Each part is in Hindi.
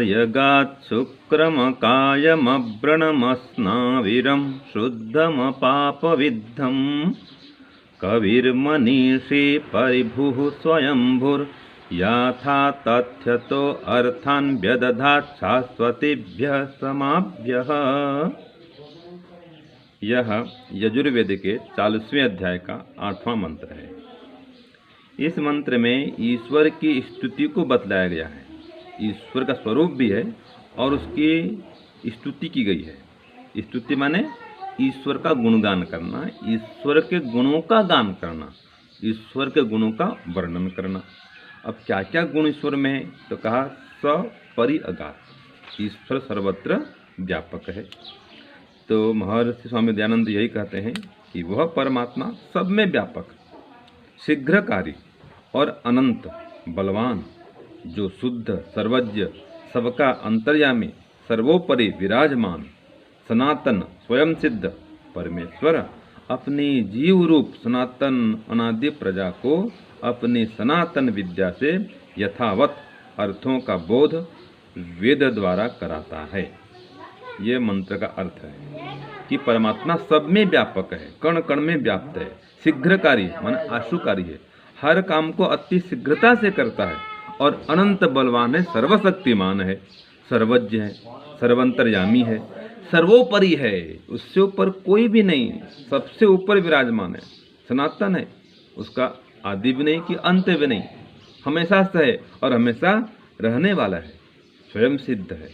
यगात् शुक्रमकायमव्रणमस्नाविरं शुद्धमपापविद्धं कविर्मनीषी परिभुः स्वयंभुर्याथा तथ्यतो अर्थान् व्यदधात् शाश्वतीभ्यः समाभ्यः। यह यजुर्वेद के 40वें अध्याय का 8वां मंत्र है। इस मंत्र में ईश्वर की स्तुति को बतलाया गया है। ईश्वर का स्वरूप भी है और उसकी स्तुति की गई है। स्तुति माने ईश्वर का गुणगान करना, ईश्वर के गुणों का गान करना, ईश्वर के गुणों का वर्णन करना। अब क्या क्या गुण ईश्वर में है तो कहा सपरि अगाध, ईश्वर सर्वत्र व्यापक है। तो महर्षि स्वामी दयानंद यही कहते हैं कि वह परमात्मा सब में व्यापक, शीघ्रकारी और अनंत बलवान, जो शुद्ध सर्वज्ञ सबका अंतर्यामी सर्वोपरि विराजमान सनातन स्वयं सिद्ध परमेश्वर अपनी जीव रूप सनातन अनादि प्रजा को अपनी सनातन विद्या से यथावत अर्थों का बोध वेद द्वारा कराता है। ये मंत्र का अर्थ है कि परमात्मा सब में व्यापक है, कण कण में व्याप्त है, शीघ्रकारी माने आशुकारी है, हर काम को अति शीघ्रता से करता है और अनंत बलवान है, सर्वशक्तिमान है, सर्वज्ञ है, सर्वंतर्यामी है, सर्वोपरि है, उससे ऊपर कोई भी नहीं, सबसे ऊपर विराजमान है, सनातन है, उसका आदि भी नहीं कि अंत भी नहीं, हमेशा से है और हमेशा रहने वाला है, स्वयं सिद्ध है,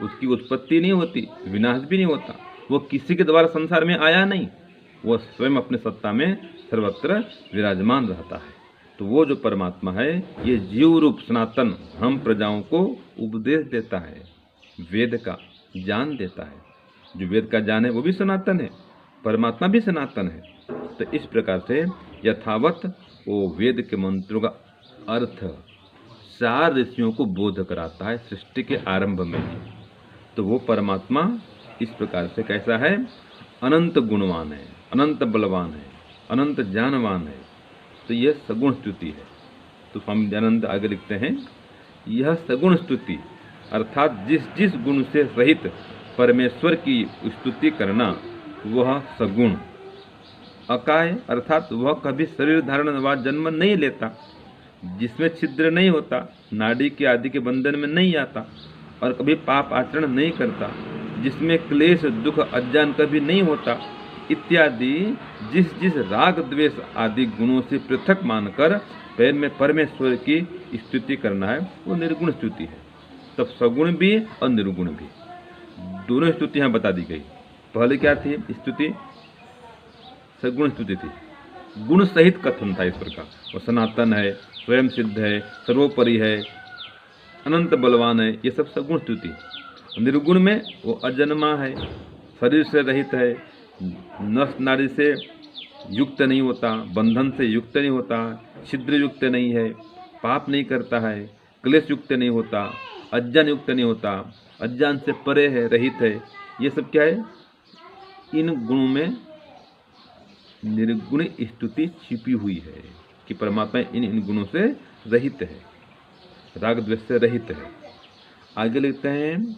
उसकी उत्पत्ति नहीं होती, विनाश भी नहीं होता, वो किसी के द्वारा संसार में आया नहीं, वो स्वयं अपने सत्ता में सर्वत्र विराजमान रहता है। तो वो जो परमात्मा है ये जीव रूप सनातन हम प्रजाओं को उपदेश देता है, वेद का ज्ञान देता है। जो वेद का ज्ञान है वो भी सनातन है, परमात्मा भी सनातन है। तो इस प्रकार से यथावत वो वेद के मंत्रों का अर्थ 4 ऋषियों को बोध कराता है सृष्टि के आरंभ में। तो वो परमात्मा इस प्रकार से कैसा है, अनंत गुणवान है, अनंत बलवान है, अनंत ज्ञानवान है। तो यह सगुण स्तुति है। तो स्वामी दयानंद आगे लिखते हैं, यह सगुण स्तुति अर्थात जिस जिस गुण से रहित परमेश्वर की स्तुति करना वह सगुण। अकाय अर्थात वह कभी शरीर धारण व जन्म नहीं लेता, जिसमें छिद्र नहीं होता, नाड़ी के आदि के बंधन में नहीं आता और कभी पाप आचरण नहीं करता, जिसमें क्लेश दुख अज्ञान कभी नहीं होता इत्यादि जिस जिस राग द्वेष आदि गुणों से पृथक मानकर पैर में परमेश्वर की स्तुति करना है वो निर्गुण स्तुति है। तब सगुण भी और निर्गुण भी दोनों स्तुति यहाँ बता दी गई। पहले क्या थी स्तुति, सगुण स्तुति थी, गुण सहित कथन था ईश्वर का। वो सनातन है, स्वयं सिद्ध है, सर्वोपरि है, अनंत बलवान है, ये सब सगुण स्तुति। निर्गुण में वो अजन्मा है, शरीर से रहित है, नस नाड़ी से युक्त नहीं होता, बंधन से युक्त नहीं होता, छिद्र युक्त नहीं है, पाप नहीं करता है, क्लेश युक्त नहीं होता, अज्ञान युक्त नहीं होता, अज्ञान से परे है, रहित है। ये सब क्या है, इन गुणों में निर्गुण स्तुति छिपी हुई है कि परमात्मा इन गुणों से रहित है, राग द्वेष से रहित है। आगे लिखते हैं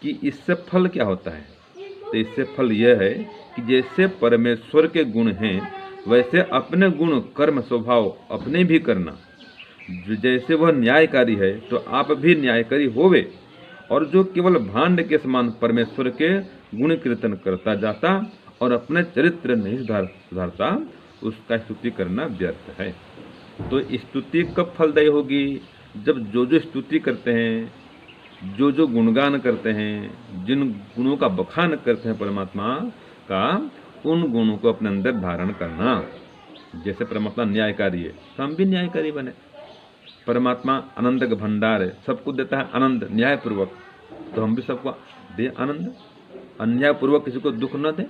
कि इससे फल क्या होता है। तो इससे फल यह है कि जैसे परमेश्वर के गुण हैं वैसे अपने गुण कर्म स्वभाव अपने भी करना। जैसे वह न्यायकारी है तो आप भी न्यायकारी होवे, और जो केवल भांड के समान परमेश्वर के गुण कीर्तन करता जाता और अपने चरित्र नहीं सुधारता उसका स्तुति करना व्यर्थ है। तो स्तुति कब फलदायी होगी, जब जो जो स्तुति करते हैं, जो जो गुणगान करते हैं, जिन गुणों का बखान करते हैं परमात्मा का, उन गुणों को अपने अंदर धारण करना। जैसे परमात्मा न्यायकारी है तो हम भी न्यायकारी बने। परमात्मा आनंद का भंडार है, सबको देता है आनंद न्यायपूर्वक, तो हम भी सबको दे आनंद, अन्यायपूर्वक किसी को दुख न दे।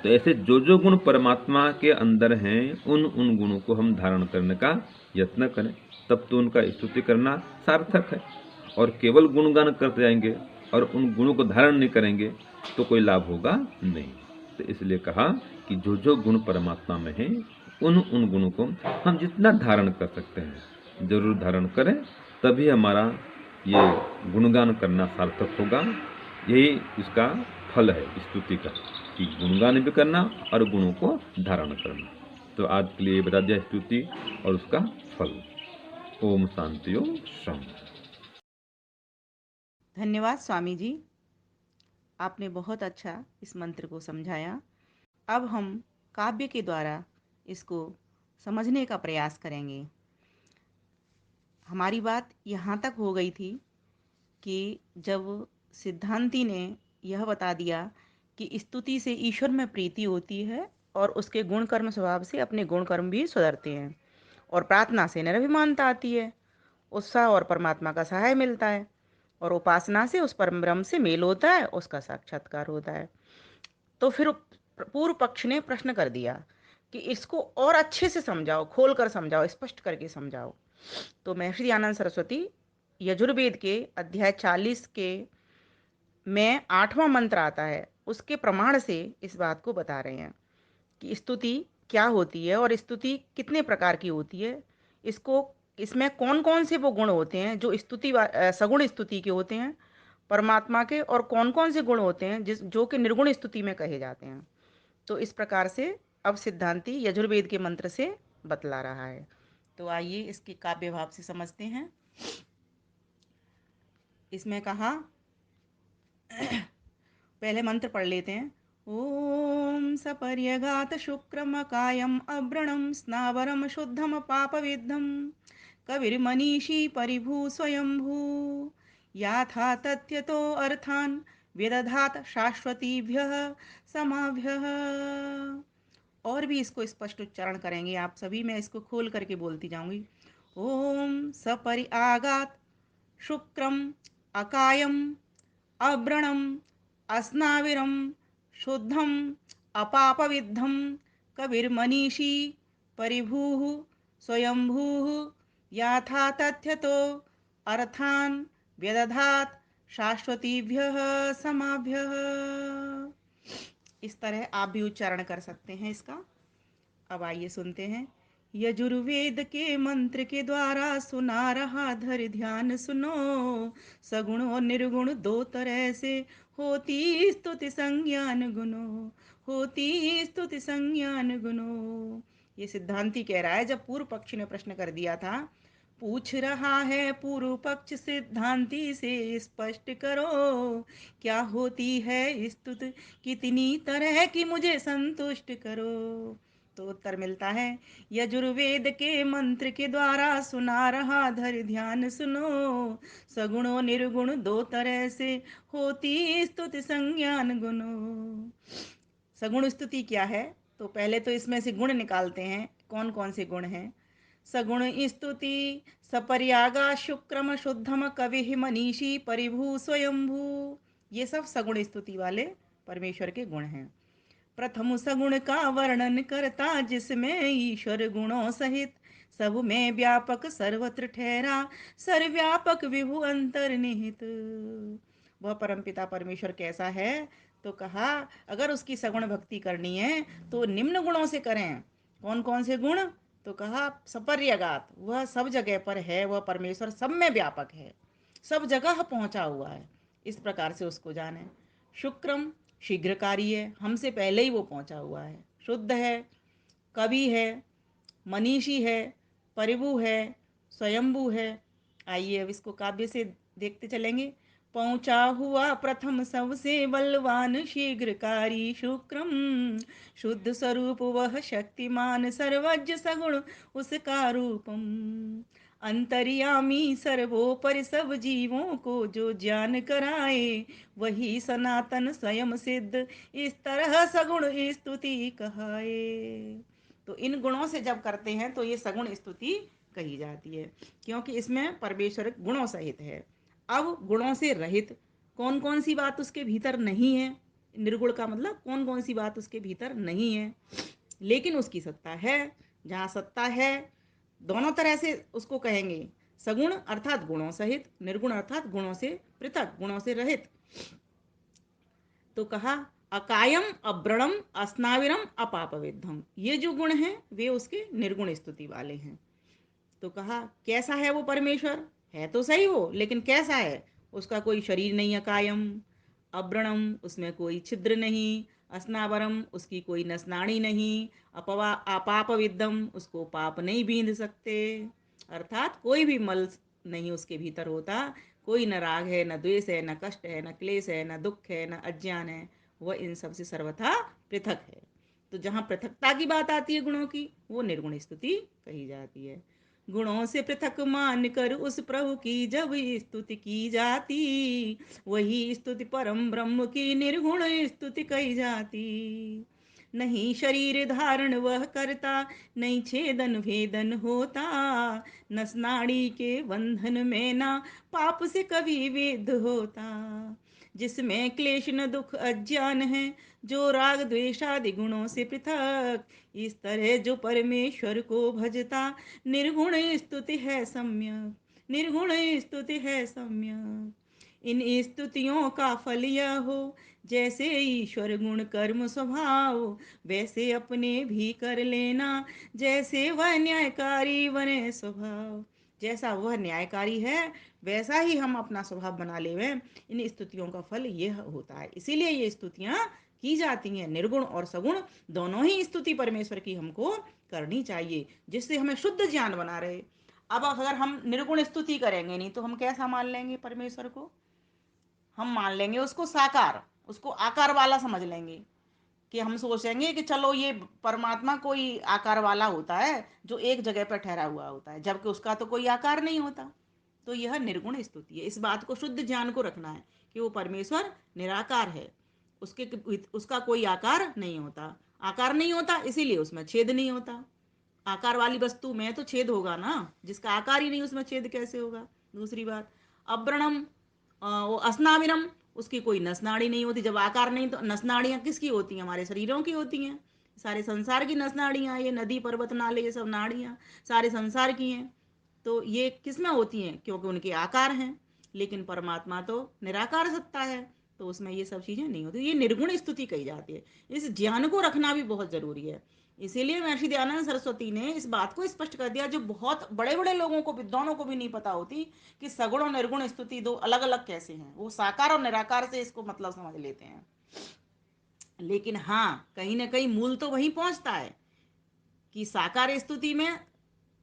तो ऐसे जो जो गुण परमात्मा के अंदर हैं उन गुणों को हम धारण करने का यत्न करें, तब तो उनका स्तुति करना सार्थक है। और केवल गुणगान करते जाएंगे और उन गुणों को धारण नहीं करेंगे तो कोई लाभ होगा नहीं। तो इसलिए कहा कि जो जो गुण परमात्मा में हैं उन गुणों को हम जितना धारण कर सकते हैं जरूर धारण करें, तभी हमारा ये गुणगान करना सार्थक होगा। यही इसका फल है स्तुति का, कि गुणगान भी करना और गुणों को धारण करना। तो आज के लिए बता दिया स्तुति और उसका फल। ओम शांति ओम शांति। धन्यवाद स्वामी जी, आपने बहुत अच्छा इस मंत्र को समझाया। अब हम काव्य के द्वारा इसको समझने का प्रयास करेंगे। हमारी बात यहाँ तक हो गई थी कि जब सिद्धांती ने यह बता दिया कि स्तुति से ईश्वर में प्रीति होती है और उसके गुण कर्म स्वभाव से अपने गुण कर्म भी सुधरते हैं, और प्रार्थना से निर्भिमानता आती है, उत्साह और परमात्मा का सहाय मिलता है, और उपासना से उस परम ब्रह्म से मेल होता है, उसका साक्षात्कार होता है। तो फिर पूर्व पक्ष ने प्रश्न कर दिया कि इसको और अच्छे से समझाओ, खोल कर समझाओ, स्पष्ट करके समझाओ। तो महर्षि आनंद सरस्वती यजुर्वेद के अध्याय 40 के में 8वां मंत्र आता है, उसके प्रमाण से इस बात को बता रहे हैं कि स्तुति क्या होती है और स्तुति कितने प्रकार की होती है। इसको इसमें कौन कौन से वो गुण होते हैं जो सगुण स्तुति के होते हैं परमात्मा के, और कौन कौन से गुण होते हैं जो कि निर्गुण स्तुति में कहे जाते हैं। तो इस प्रकार से अब सिद्धांती यजुर्वेद के मंत्र से बतला रहा है। तो आइए इसके काव्य भाव से समझते हैं। इसमें कहा, पहले मंत्र पढ़ लेते हैं। ओम सपर्यगात शुक्रम कायम अव्रणम स्नावरम शुद्धम पापविद्धम कविर्मनीषी परिभू स्वयंभू याथा तथ्यतो अर्थान व्यदधात शाश्वतीभ्यः समाभ्यः। और भी इसको स्पष्ट उच्चारण करेंगे आप सभी, मैं इसको खोल करके बोलती जाऊंगी। ओम सपरि आगात शुक्रम अकायम अव्रणम अस्नाविरम शुद्धम अपापविद्धम कविर्मनीषी परिभूः स्वयंभूः याथा तथ्यतो अर्थान व्यदधात शाश्वतीभ्यः समाभ्यः। इस तरह आप भी उच्चारण कर सकते हैं इसका। अब आइए सुनते हैं। यजुर्वेद के मंत्र के द्वारा सुना रहा धर ध्यान सुनो, सगुण और निर्गुण दो तरह से होती स्तुति संज्ञान गुनो, होती स्तुति संज्ञान गुनो। ये सिद्धांती कह रहा है, जब पूर्व पक्ष ने प्रश्न कर दिया था, पूछ रहा है पूर्व पक्ष सिद्धांती से स्पष्ट करो, क्या होती है स्तुति कितनी तरह की मुझे संतुष्ट करो। तो उत्तर मिलता है, यजुर्वेद के मंत्र के द्वारा सुना रहा धर ध्यान सुनो, सगुणों निर्गुण दो तरह से होती स्तुति संज्ञान गुनो। सगुण स्तुति क्या है? तो पहले तो इसमें से गुण निकालते हैं, कौन कौन से गुण हैं। सगुण स्तुति सपर्यागा शुक्रम शुद्धम कवि मनीषी परिभू स्वयंभू, ये सब सगुण स्तुति वाले परमेश्वर के गुण हैं। प्रथम सगुण का वर्णन करता जिसमें ईश्वर गुणों सहित सब में व्यापक सर्वत्र ठहरा सर्वव्यापक विभु अंतर्निहित। वह परमपिता परमेश्वर कैसा है? तो कहा, अगर उसकी सगुण भक्ति करनी है तो निम्न गुणों से करें। कौन कौन से गुण? तो कहा सपर्यगात, वह सब जगह पर है, वह परमेश्वर सब में व्यापक है, सब जगह पहुंचा हुआ है, इस प्रकार से उसको जाने। शुक्रम, शीघ्रकारी है, हमसे पहले ही वो पहुंचा हुआ है। शुद्ध है, कवि है, मनीषी है, परिभु है, स्वयंभू है। आइए अब इसको काव्य से देखते चलेंगे। पहुंचा हुआ प्रथम सबसे बलवान शीघ्रकारी शुक्रम, शुद्ध स्वरूप वह शक्तिमान सर्वज्ञ सगुण उसका रूपम, अंतर्यामी सर्वोपरि सब जीवों को जो ज्ञान कराए वही सनातन स्वयं सिद्ध, इस तरह सगुण स्तुति कहाए। तो इन गुणों से जब करते हैं तो ये सगुण स्तुति कही जाती है, क्योंकि इसमें परमेश्वर गुणों सहित है। अब गुणों से रहित कौन कौन सी बात उसके भीतर नहीं है, निर्गुण का मतलब कौन कौन सी बात उसके भीतर नहीं है, लेकिन उसकी सत्ता है। जहाँ सत्ता है, दोनों तरह से उसको कहेंगे, सगुण अर्थात गुणों सहित, निर्गुण अर्थात गुणों से पृथक, गुणों से रहित। तो कहा अकायम अव्रणम अस्नाविरम अपापविद्धम, ये जो गुण हैं वे उसके निर्गुण स्तुति वाले हैं। तो कहा कैसा है वो परमेश्वर? है तो सही वो, लेकिन कैसा है? उसका कोई शरीर नहीं है कायम, अब्रणम उसमें कोई छिद्र नहीं, अस्नावरम उसकी कोई नसनाड़ी नहीं, अपवा अपाप विद्दम उसको पाप नहीं बींध सकते, अर्थात कोई भी मल नहीं उसके भीतर होता, कोई न राग है, न द्वेष है, न कष्ट है, न क्लेश है, न दुख है, न अज्ञान है, वह इन सब से सर्वथा पृथक है। तो जहाँ पृथकता की बात आती है गुणों की, वो निर्गुण स्तुति कही जाती है। गुणों से पृथक मान कर उस प्रभु की जब स्तुति की जाती, वही स्तुति परम ब्रह्म की निर्गुण स्तुति कही जाती। नहीं शरीर धारण वह करता, नहीं छेदन भेदन होता, नस नाड़ी के बंधन में ना पाप से कभी वेद होता। जिसमें क्लेश न दुख अज्ञान है, जो राग द्वेषादि गुणों से पृथक, इस तरह जो परमेश्वर को भजता, निर्गुण स्तुति है सम्यक, निर्गुण स्तुति है सम्यक। इन स्तुतियों का फल यह हो, जैसे ईश्वर गुण कर्म स्वभाव, वैसे अपने भी कर लेना, जैसे वह न्यायकारी बने स्वभाव। जैसा वह न्यायकारी है वैसा ही हम अपना स्वभाव बना लेवे। इन स्तुतियों का फल यह होता है, इसीलिए ये स्तुतियाँ की जाती हैं। निर्गुण और सगुण दोनों ही स्तुति परमेश्वर की हमको करनी चाहिए, जिससे हमें शुद्ध ज्ञान बना रहे। अब अगर हम निर्गुण स्तुति करेंगे नहीं तो हम कैसा मान लेंगे परमेश्वर को? हम मान लेंगे उसको साकार, उसको आकार वाला समझ लेंगे, कि हम सोचेंगे कि चलो ये परमात्मा कोई आकार वाला होता है जो एक जगह पर ठहरा हुआ होता है, जबकि उसका तो कोई आकार नहीं होता। तो यह निर्गुण स्तुति है। इस बात को शुद्ध ज्ञान को रखना है कि वो परमेश्वर निराकार है, उसके उसका कोई आकार नहीं होता। आकार नहीं होता इसीलिए उसमें छेद नहीं होता। आकार वाली वस्तु में तो छेद होगा ना, जिसका आकार ही नहीं उसमें छेद कैसे होगा? दूसरी बात, अब्रणम वो अस्नाविरम उसकी कोई नसनाड़ी नहीं होती। जब आकार नहीं तो नसनाड़ियाँ किसकी होती हैं? हमारे शरीरों की होती हैं। सारे संसार की नसनाड़ियाँ, ये नदी पर्वत नाले ये सब नाड़ियाँ सारे संसार की हैं। तो ये किस में होती हैं? क्योंकि उनके आकार हैं। लेकिन परमात्मा तो निराकार सत्ता है, तो उसमें ये सब चीज़ें नहीं होती। ये निर्गुण स्तुति कही जाती है। इस ज्ञान को रखना भी बहुत जरूरी है। इसीलिए महर्षि दयानंद सरस्वती ने इस बात को स्पष्ट कर दिया, जो बहुत बड़े बड़े लोगों को, विद्वानों को भी नहीं पता होती, कि सगुण और निर्गुण स्तुति दो अलग अलग कैसे हैं। वो साकार और निराकार से इसको मतलब समझ लेते हैं। लेकिन हाँ, कहीं ना कहीं मूल तो वहीं पहुंचता है कि साकार स्तुति में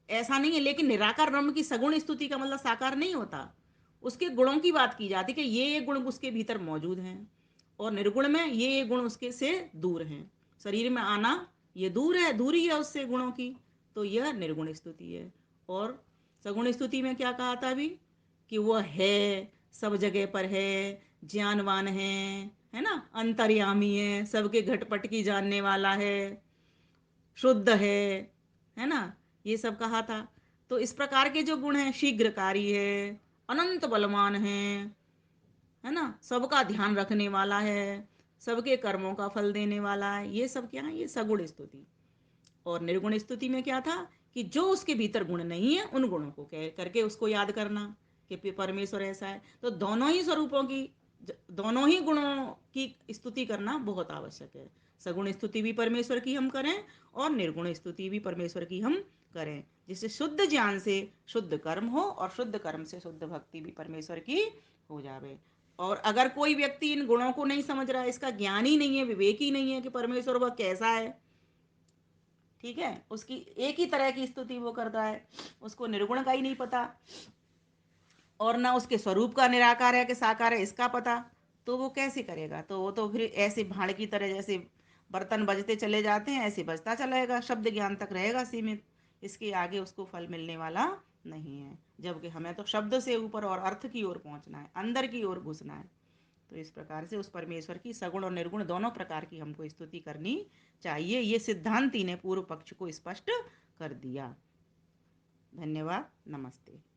ऐसा नहीं है, लेकिन निराकार ब्रह्म की सगुण स्तुति का मतलब साकार नहीं होता। उसके गुणों की बात की जाती है कि ये गुण उसके भीतर मौजूद हैं, और निर्गुण में ये गुण उसके से दूर हैं। शरीर में आना ये दूर है, दूरी है उससे गुणों की, तो यह निर्गुण स्तुति है। और सगुण स्तुति में क्या कहा था अभी? कि वह है, सब जगह पर है, ज्ञानवान है ना, अंतर्यामी है, सबके घटपट की जानने वाला है, शुद्ध है ना, ये सब कहा था। तो इस प्रकार के जो गुण हैं, शीघ्रकारी है, अनंत बलवान है ना, सबका ध्यान रखने वाला है, सबके कर्मों का फल देने वाला है, ये सब क्या है? ये सगुण स्तुति। और निर्गुण स्तुति में क्या था? कि जो उसके भीतर गुण नहीं है उन गुणों को कह करके उसको याद करना कि परमेश्वर ऐसा है। तो दोनों ही स्वरूपों की, दोनों ही गुणों की स्तुति करना बहुत आवश्यक है। सगुण स्तुति भी परमेश्वर की हम करें और निर्गुण स्तुति भी परमेश्वर की हम करें, जिससे शुद्ध ज्ञान से शुद्ध कर्म हो और शुद्ध कर्म से शुद्ध भक्ति भी परमेश्वर की हो जावे। और अगर कोई व्यक्ति इन गुणों को नहीं समझ रहा है, इसका ज्ञान ही नहीं है, विवेक ही नहीं है कि परमेश्वर वह कैसा है, ठीक है, उसकी एक ही तरह की स्तुति वो करता है, उसको निर्गुण का ही नहीं पता और ना उसके स्वरूप का निराकार है कि साकार है इसका पता, तो वो कैसे करेगा? तो वो तो फिर ऐसे भाड़ की तरह, जैसे बर्तन बजते चले जाते हैं ऐसे बजता चलेगा, शब्द ज्ञान तक रहेगा सीमित, इसके आगे उसको फल मिलने वाला नहीं है। जबकि हमें तो शब्द से ऊपर और अर्थ की ओर पहुंचना है, अंदर की ओर घुसना है। तो इस प्रकार से उस परमेश्वर की सगुण और निर्गुण दोनों प्रकार की हमको स्तुति करनी चाहिए। ये सिद्धांति ने पूर्व पक्ष को स्पष्ट कर दिया। धन्यवाद, नमस्ते।